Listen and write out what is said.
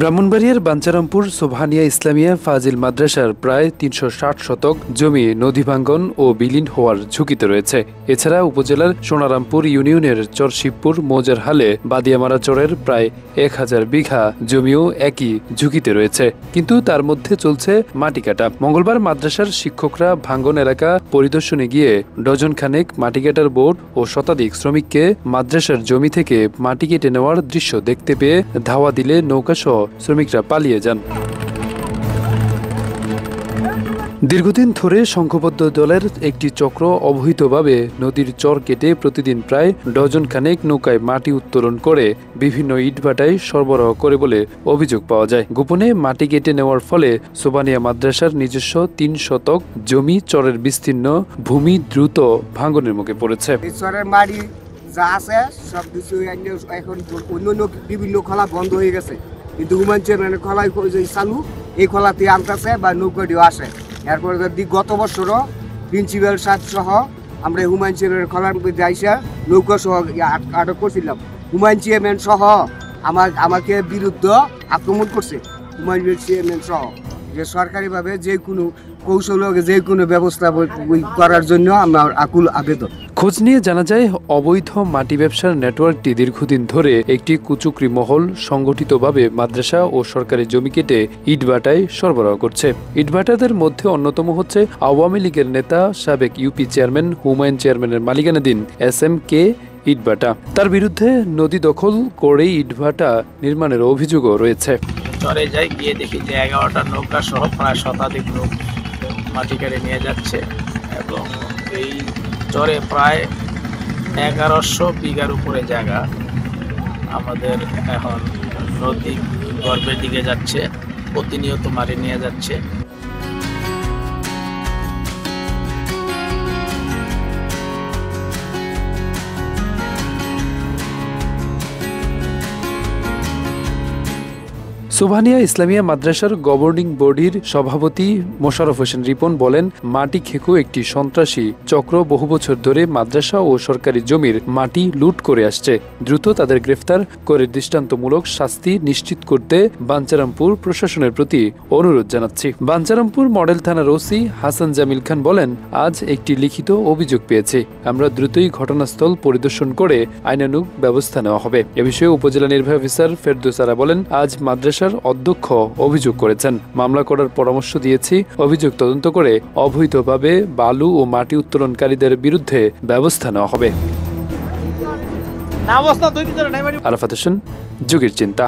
ব্রাহ্মণবাড়িয়ার বাঞ্ছারামপুর সোবহানিয়া ইসলামিয়া ফাজিল মাদ্রাসার প্রায় ৩৬০ শতক জমি নদী ভাঙ্গন ও বিলীন হওয়ার ঝুঁকিতে রয়েছে। এছাড়া উপজেলার সোনারামপুর ইউনিয়নের চরশিবপুর মৌজার হালে বাদিয়ামারা চরের প্রায় ১,০০০ বিঘা জমিও একই ঝুঁকিতে রয়েছে, কিন্তু তার মধ্যে চলছে মাটি কাটা। মঙ্গলবার মাদ্রাসার শিক্ষকরা ভাঙ্গন এলাকা পরিদর্শনে গিয়ে ডজন খানেক মাটি কাটার বোর্ড ও শতাধিক শ্রমিককে মাদ্রাসার জমি থেকে মাটি কেটে নেওয়ার দৃশ্য দেখতে পেয়ে ধাওয়া দিলে নৌকাসহ শ্রমিকরা পালিয়ে যান। দীর্ঘদিন ধরে সংঘবদ্ধ দলের একটি চক্র অবৈধভাবে নদীর চর কেটে প্রতিদিন প্রায় ডজন খানেক নৌকায় মাটি উত্তোলন করে বিভিন্ন ইটভাটায় সরবরাহ করে বলে অভিযোগ পাওয়া যায়। গোপনে মাটি কেটে নেওয়ার ফলে সোবহানিয়া মাদ্রাসার নিজস্ব ৩ শতক জমি চরের বিস্তীর্ণ ভূমি দ্রুত ভাঙনের মুখে পড়েছে। যা আছে সব কিছু এখন অন্যান্য বিভিন্ন খোলা বন্ধ হয়ে গেছে, কিন্তু হুমায়ুন চেয়ারম্যানের খোলাই চালু, এই খোলাতে আনতেছে বা নৌকাটিও আসে। এরপরে গত বছরও প্রিন্সিপাল সাহেব সহ আমরা হুমায়ুন চেয়ারম্যানের খোলার মধ্যে আইসা নৌকা সহ আটক করছিলাম। হুমায়ুন চেয়ারম্যান সহ আমাকে বিরুদ্ধে আক্রমণ করছে। হুমায়ুন চেয়ারম্যান সহ যে সরকারিভাবে যে কোনো কৌশল যে কোনো ব্যবস্থা করার জন্য আমার আকুল আবেদন। খোঁজ নিয়ে জানা যায়, অবৈধ মাটি ব্যবসার নেটওয়ার্কটি দীর্ঘদিন ধরে একটি কুচক্রী মহল সংগঠিতভাবে মাদ্রাসা ও সরকারি জমি কেটে ইটভাটায় সরবরাহ করছে। ইটভাটাদের মধ্যে অন্যতম হচ্ছে আওয়ামী লীগের নেতা সাবেক ইউপি চেয়ারম্যান হুমায়ুন চেয়ারম্যানের মালিকানাধীন SMK ইটভাটা। তার বিরুদ্ধে নদী দখল করে ইটভাটা নির্মাণের অভিযোগও রয়েছে। চরে যাই, গিয়ে দেখি যে 11টা নৌকা সহ প্রায় শতাধিক লোক মাটি কেটে নিয়ে যাচ্ছে এবং এই চরে প্রায় 1100 বিঘার উপরে জায়গা আমাদের এখন নদী গর্ভের দিকে যাচ্ছে, প্রতিনিয়ত মাটি নিয়ে যাচ্ছে। সোবহানিয়া ইসলামিয়া মাদ্রাসার গভর্নিং বডির সভাপতি মোশাররফ হোসেন রিপন বলেন, মাটি খেকো একটি সন্ত্রাসী চক্র বহু বছর ধরে মাদ্রাসা ও সরকারি জমির মাটি লুট করে আসছে। দ্রুত তাদের গ্রেফতার করে দৃষ্টান্তমূলক শাস্তি নিশ্চিত করতে বাঞ্ছারামপুর প্রশাসনের প্রতি অনুরোধ জানাচ্ছি। বাঞ্ছারামপুর মডেল থানার ওসি হাসান জামিল খান বলেন, আজ একটি লিখিত অভিযোগ পেয়েছি। আমরা দ্রুতই ঘটনাস্থল পরিদর্শন করে আইনানুগ ব্যবস্থা নেওয়া হবে। এ বিষয়ে উপজেলা নির্বাহী অফিসার ফেরদৌস আরা বলেন, আজ মাদ্রাসা অধ্যক্ষ অভিযোগ করেছেন, মামলা করার পরামর্শ দিয়েছি। অভিযোগ তদন্ত করে অবৈধভাবে বালু ও মাটি উত্তোলনকারীদের বিরুদ্ধে ব্যবস্থা নেওয়া হবে। আরাফাত হোসেন, যুগের চিন্তা।